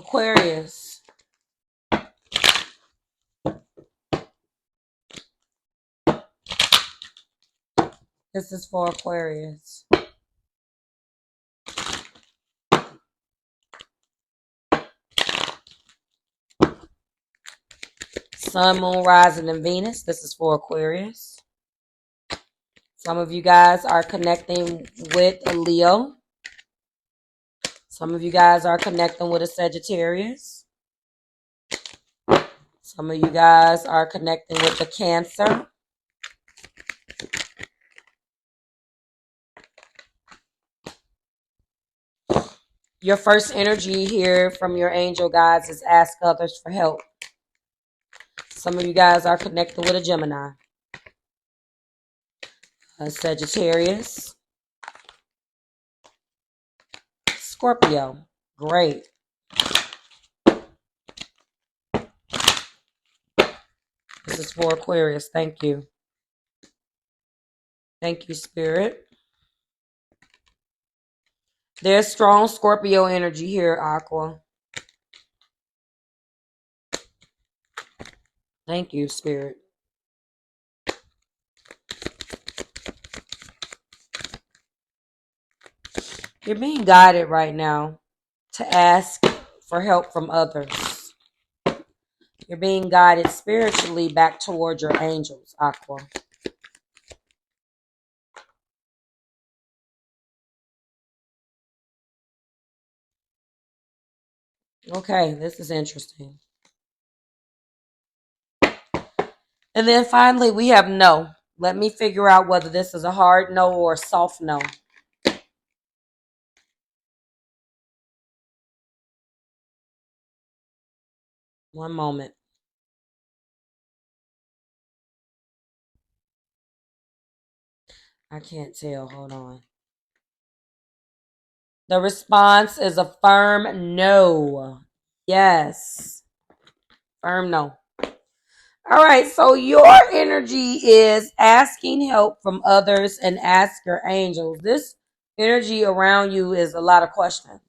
Aquarius. This is for Aquarius. Sun, Moon, Rising, and Venus. This is for Aquarius. Some of you guys are connecting with a Leo. Some of you guys are connecting with a Sagittarius. Some of you guys are connecting with a Cancer. Your first energy here from your angel guides is ask others for help. Some of you guys are connected with a Gemini, a Sagittarius, Scorpio. Great. This is for Aquarius. Thank you. Thank you, Spirit. There's strong Scorpio energy here, Aqua. Thank you, Spirit. You're being guided right now to ask for help from others. You're being guided spiritually back toward your angels, Aqua. Okay, this is interesting. And then finally, we have no. Let me figure out whether this is a hard no or a soft no. One moment. I can't tell. Hold on. The response is a firm no. Yes. Firm no. All right, so your energy is asking help from others and ask your angels. This energy around you is a lot of questions.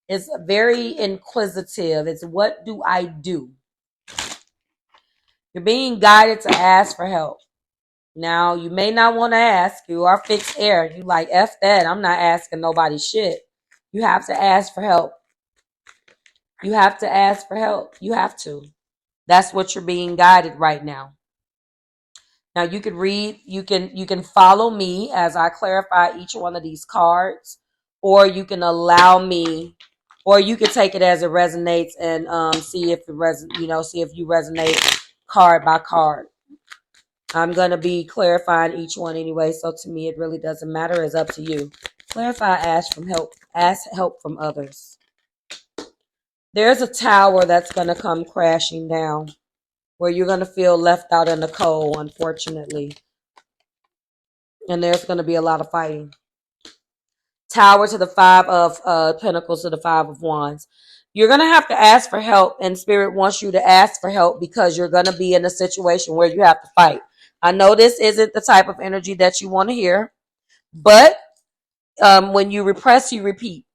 It's very inquisitive. It's what do I do? You're being guided to ask for help. Now, you may not want to ask. You are fixed air. You like, F that. I'm not asking nobody shit. You have to ask for help. You have to ask for help. You have to. That's what you're being guided right now. Now you can read, you can follow me as I clarify each one of these cards, or you can allow me, or you can take it as it resonates and see if see if you resonate card by card. I'm gonna be clarifying each one anyway, so to me it really doesn't matter. It's up to you. Clarify, ask help from others. There's a tower that's going to come crashing down where you're going to feel left out in the cold, unfortunately. And there's going to be a lot of fighting. Tower to the 5 of Pentacles to the 5 of Wands. You're going to have to ask for help, and Spirit wants you to ask for help because you're going to be in a situation where you have to fight. I know this isn't the type of energy that you want to hear, but when you repress, you repeat.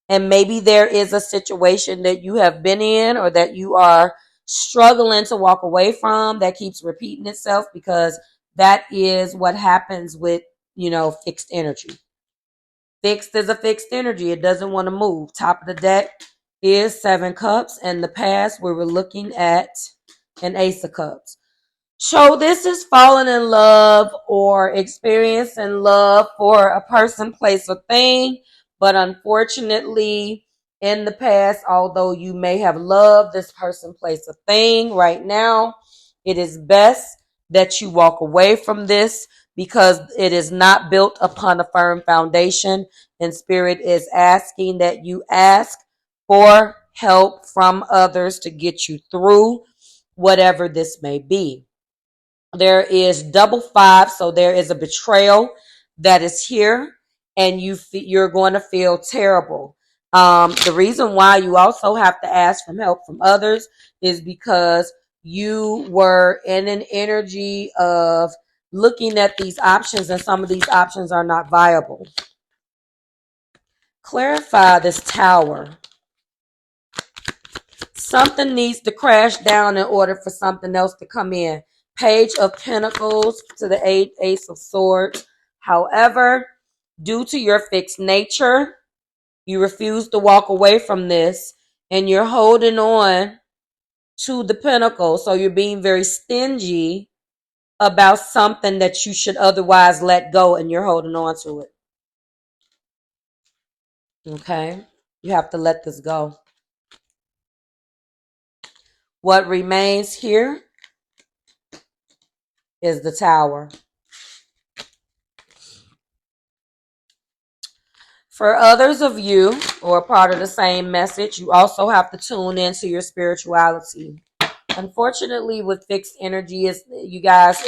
And maybe there is a situation that you have been in or that you are struggling to walk away from that keeps repeating itself, because that is what happens with, fixed energy. Fixed is a fixed energy. It doesn't want to move. Top of the deck is 7 cups. And the past, we were looking at an Ace of Cups. So this is falling in love or experiencing love for a person, place, or thing. But unfortunately, in the past, although you may have loved this person, place, or thing, right now, it is best that you walk away from this because it is not built upon a firm foundation. And Spirit is asking that you ask for help from others to get you through whatever this may be. There is double 5, so there is a betrayal that is here. And you're going to feel terrible. The reason why you also have to ask for help from others is because you were in an energy of looking at these options, and some of these options are not viable. Clarify this Tower. Something needs to crash down in order for something else to come in. Page of Pentacles to the Ace of Swords. However, due to your fixed nature, you refuse to walk away from this, and you're holding on to the Pentacle. So you're being very stingy about something that you should otherwise let go, and you're holding on to it. Okay? You have to let this go. What remains here is the Tower. For others of you who are part of the same message, you also have to tune into your spirituality. Unfortunately, with fixed energy, is you guys,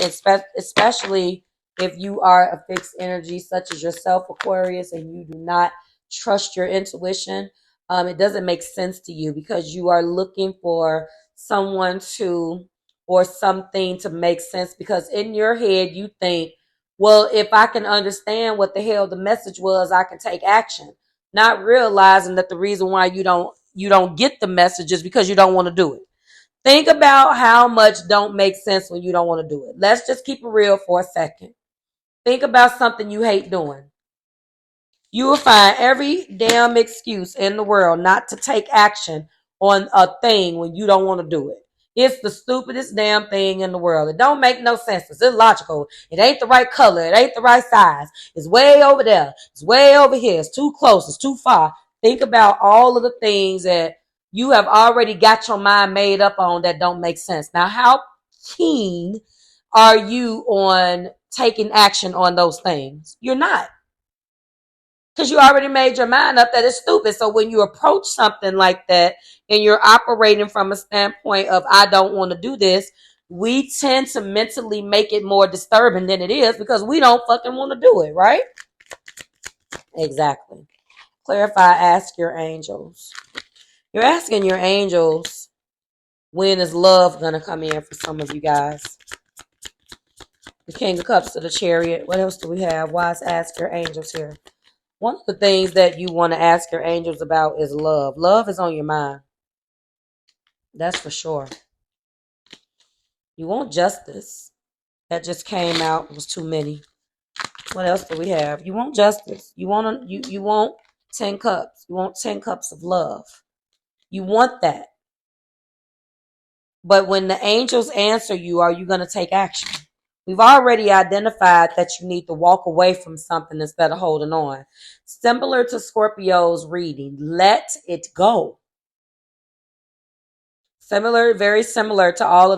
especially if you are a fixed energy such as yourself, Aquarius, and you do not trust your intuition, it doesn't make sense to you because you are looking for someone to or something to make sense, because in your head you think, well, if I can understand what the hell the message was, I can take action, not realizing that the reason why you don't get the message is because you don't want to do it. Think about how much don't make sense when you don't want to do it. Let's just keep it real for a second. Think about something you hate doing. You will find every damn excuse in the world not to take action on a thing when you don't want to do it. It's the stupidest damn thing in the world. It don't make no sense. It's illogical. It ain't the right color. It ain't the right size. It's way over there. It's way over here. It's too close. It's too far. Think about all of the things that you have already got your mind made up on that don't make sense. Now, how keen are you on taking action on those things? You're not. Because you already made your mind up that it's stupid. So when you approach something like that and you're operating from a standpoint of, I don't want to do this, we tend to mentally make it more disturbing than it is because we don't fucking want to do it, right? Exactly. Clarify, ask your angels. You're asking your angels, when is love going to come in for some of you guys? The King of Cups to the Chariot. What else do we have? Wise, ask your angels here. One of the things that you want to ask your angels about is love. Love is on your mind. That's for sure. You want justice. That just came out. It was too many. What else do we have? You want justice. You want 10 cups. You want 10 cups of love. You want that. But when the angels answer you, are you going to take action? We've already identified that you need to walk away from something instead of holding on. Similar to Scorpio's reading, let it go. Very similar to all of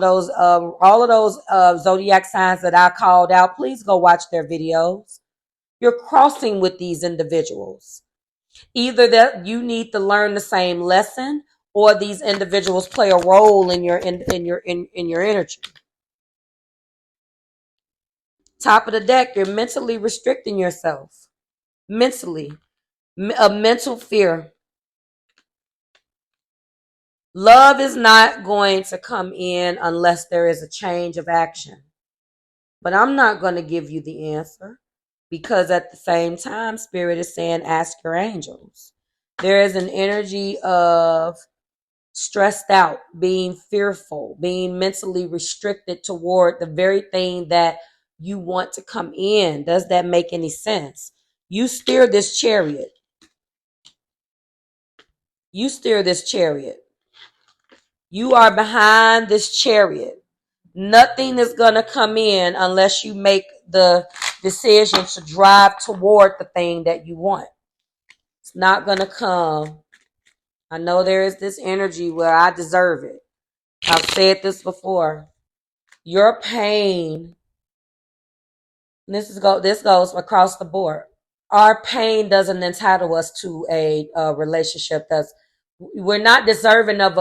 those zodiac signs that I called out. Please go watch their videos. You're crossing with these individuals. Either that you need to learn the same lesson, or these individuals play a role in your energy. Top of the deck, you're mentally restricting yourself. Mentally. A mental fear. Love is not going to come in unless there is a change of action. But I'm not going to give you the answer, because at the same time, Spirit is saying, ask your angels. There is an energy of stressed out, being fearful, being mentally restricted toward the very thing that you want to come in. Does that make any sense? You steer this chariot. You steer this chariot. You are behind this chariot. Nothing is going to come in unless you make the decision to drive toward the thing that you want. It's not going to come. I know there is this energy where I deserve it. I've said this before. Your pain, this goes across the board. Our pain doesn't entitle us to a relationship we're not deserving of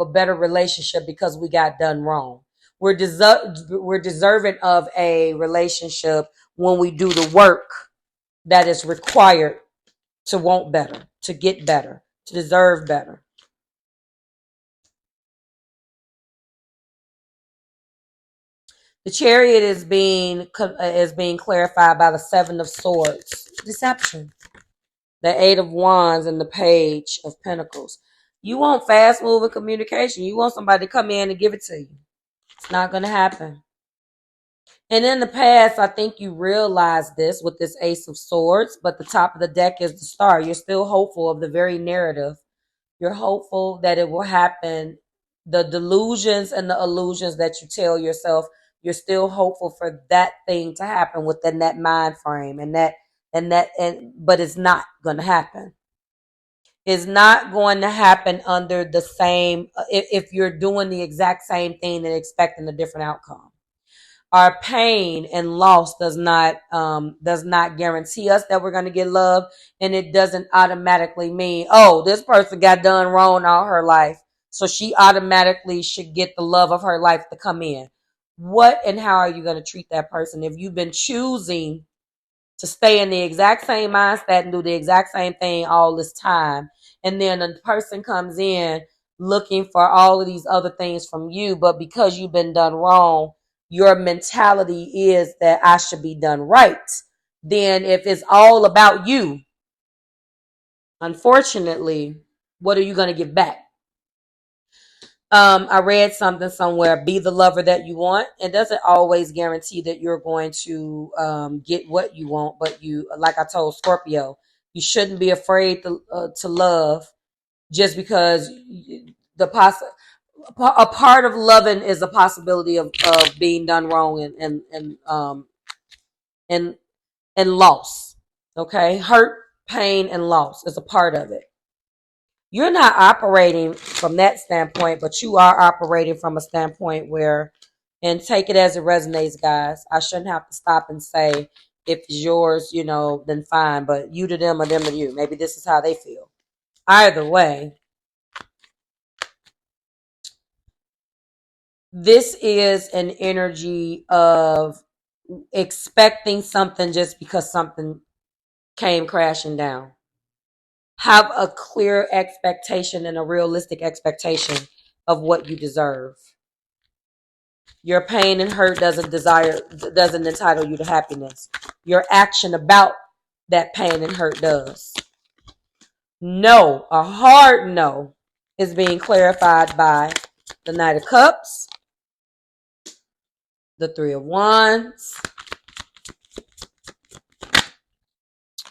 a better relationship because we got done wrong. We're deserving of a relationship when we do the work that is required to want better, to get better, to deserve better. The Chariot is being clarified by the Seven of Swords. Deception. The Eight of Wands and the Page of Pentacles. You want fast moving communication. You want somebody to come in and give it to you. It's not going to happen. And in the past, I think you realized this with this Ace of Swords, but the top of the deck is the Star. You're still hopeful of the very narrative. You're hopeful that it will happen. The delusions and the illusions that you tell yourself, you're still hopeful for that thing to happen within that mind frame, but it's not going to happen. It's not going to happen under the same, if you're doing the exact same thing and expecting a different outcome. Our pain and loss does not guarantee us that we're going to get love, and it doesn't automatically mean, oh, this person got done wrong all her life, so she automatically should get the love of her life to come in. What and how are you going to treat that person if you've been choosing to stay in the exact same mindset and do the exact same thing all this time, and then a person comes in looking for all of these other things from you, but because you've been done wrong, your mentality is that I should be done right. Then if it's all about you, unfortunately, what are you going to give back? I read something somewhere, be the lover that you want. It doesn't always guarantee that you're going to get what you want, but you, like I told Scorpio, you shouldn't be afraid to love just because a part of loving is a possibility of being done wrong and loss. Okay, hurt, pain, and loss is a part of it. You're not operating from that standpoint, but you are operating from a standpoint where, and take it as it resonates, guys. I shouldn't have to stop and say if it's yours, then fine, but you to them or them to you. Maybe this is how they feel. Either way, this is an energy of expecting something just because something came crashing down. Have a clear expectation and a realistic expectation of what you deserve. Your pain and hurt doesn't entitle you to happiness. Your action about that pain and hurt does. No, a hard no, is being clarified by the Knight of Cups, the Three of Wands,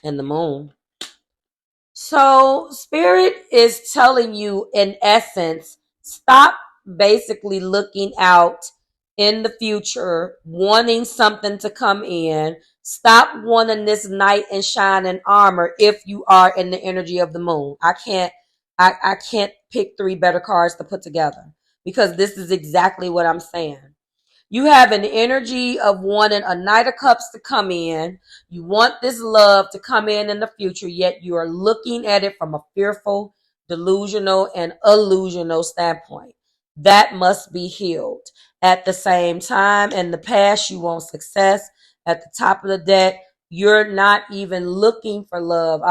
and the Moon. So Spirit is telling you, in essence, stop basically looking out in the future, wanting something to come in. Stop wanting this knight in shining armor if you are in the energy of the Moon. I can't pick three better cards to put together, because this is exactly what I'm saying. You have an energy of wanting a Knight of Cups to come in. You want this love to come in the future, yet you are looking at it from a fearful, delusional, and illusional standpoint. That must be healed. At the same time, in the past, you want success. At the top of the deck, you're not even looking for love.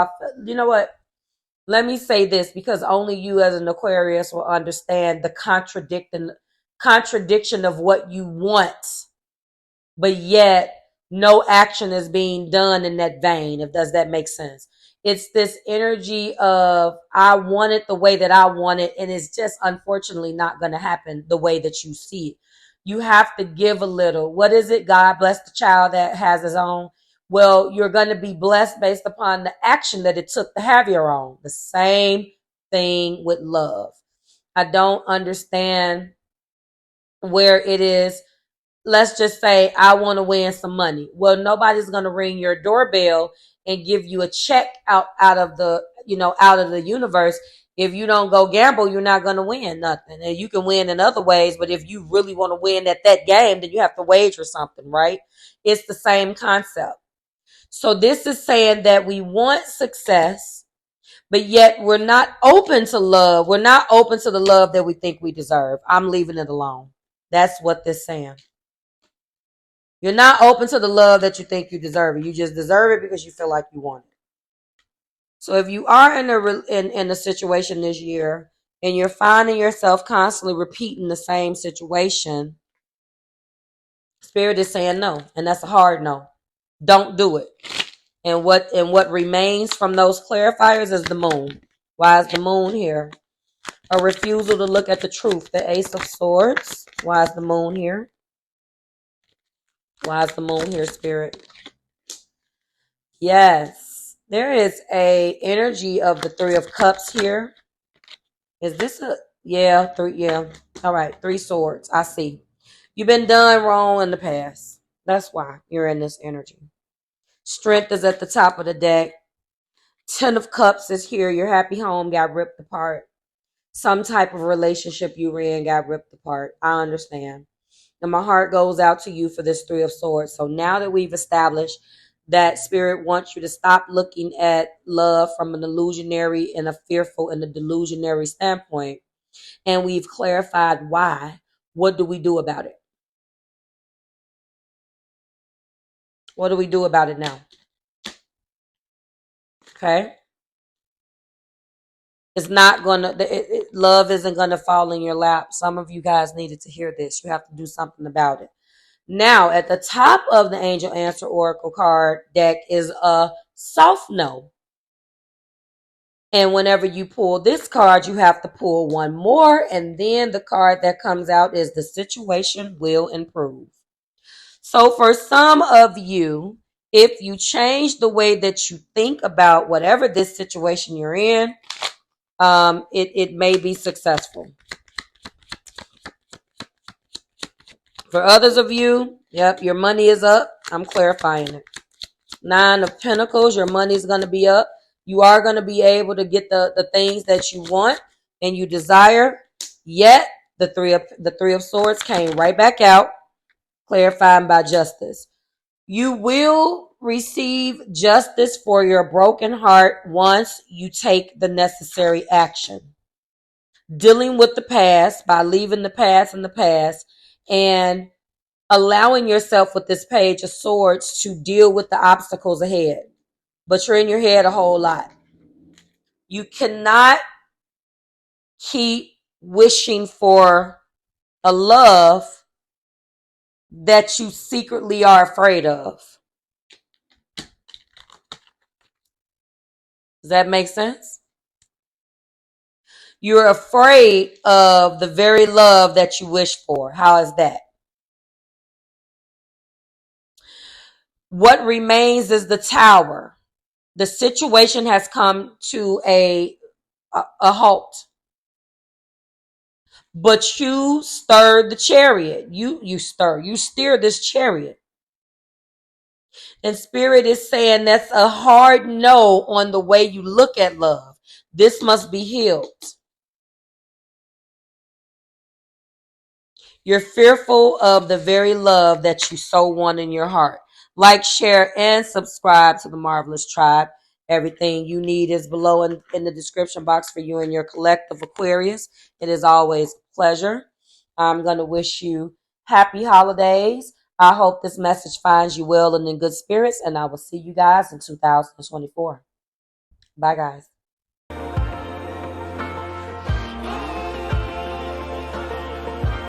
You know what? Let me say this, because only you as an Aquarius will understand the contradiction of what you want, but yet no action is being done in that vein. Does that make sense? It's this energy of, I want it the way that I want it, and it's just unfortunately not going to happen the way that you see it. You have to give a little. What is it? God bless the child that has his own. Well, you're going to be blessed based upon the action that it took to have your own. The same thing with love. I don't understand where it is, let's just say I want to win some money. Well, nobody's going to ring your doorbell and give you a check out of the universe. If you don't go gamble, you're not going to win nothing. And you can win in other ways, but if you really want to win at that game, then you have to wager something, right? It's the same concept. So this is saying that we want success, but yet we're not open to love. We're not open to the love that we think we deserve. I'm leaving it alone. That's what this is saying. You're not open to the love that you think you deserve. You just deserve it because you feel like you want it. So if you are in a situation this year and you're finding yourself constantly repeating the same situation, Spirit is saying no, and that's a hard no. Don't do it. And what remains from those clarifiers is the Moon. Why is the Moon here? A refusal to look at the truth. The Ace of Swords. Why is the moon here? Why is the moon here, Spirit? Yes. There is a energy of the Three of Cups here. Is this a... Yeah, three. Yeah. All right. 3 swords. I see. You've been done wrong in the past. That's why you're in this energy. Strength is at the top of the deck. 10 of Cups is here. Your happy home got ripped apart. Some type of relationship you were in got ripped apart. I understand. And my heart goes out to you for this 3 of Swords. So now that we've established that Spirit wants you to stop looking at love from an illusionary and a fearful and a delusionary standpoint, and we've clarified why, what do we do about it? What do we do about it now? Okay? It's not gonna, love isn't gonna fall in your lap. Some of you guys needed to hear this. You have to do something about it. Now, at the top of the Angel Answer Oracle card deck is a soft no. And whenever you pull this card, you have to pull one more. And then the card that comes out is the situation will improve. So for some of you, if you change the way that you think about whatever this situation you're in, it may be successful. For others of you, yep, your money is up. I'm clarifying it. 9 of Pentacles, your money is going to be up. You are going to be able to get the things that you want and you desire. Yet, the three of Swords came right back out, clarifying by justice. You will receive justice for your broken heart once you take the necessary action. Dealing with the past by leaving the past in the past and allowing yourself with this Page of Swords to deal with the obstacles ahead. But you're in your head a whole lot. You cannot keep wishing for a love that you secretly are afraid of. Does that make sense? You're afraid of the very love that you wish for. How is that? What remains is the Tower. The situation has come to a halt. But you stirred the chariot. You steer this chariot. And Spirit is saying that's a hard no on the way you look at love. This must be healed. You're fearful of the very love that you so want in your heart. Like, share, and subscribe to the Marvelous Tribe. Everything you need is below in the description box for you and your collective Aquarius. It is always a pleasure. I'm going to wish you happy holidays. I hope this message finds you well and in good spirits, and I will see you guys in 2024. Bye, guys.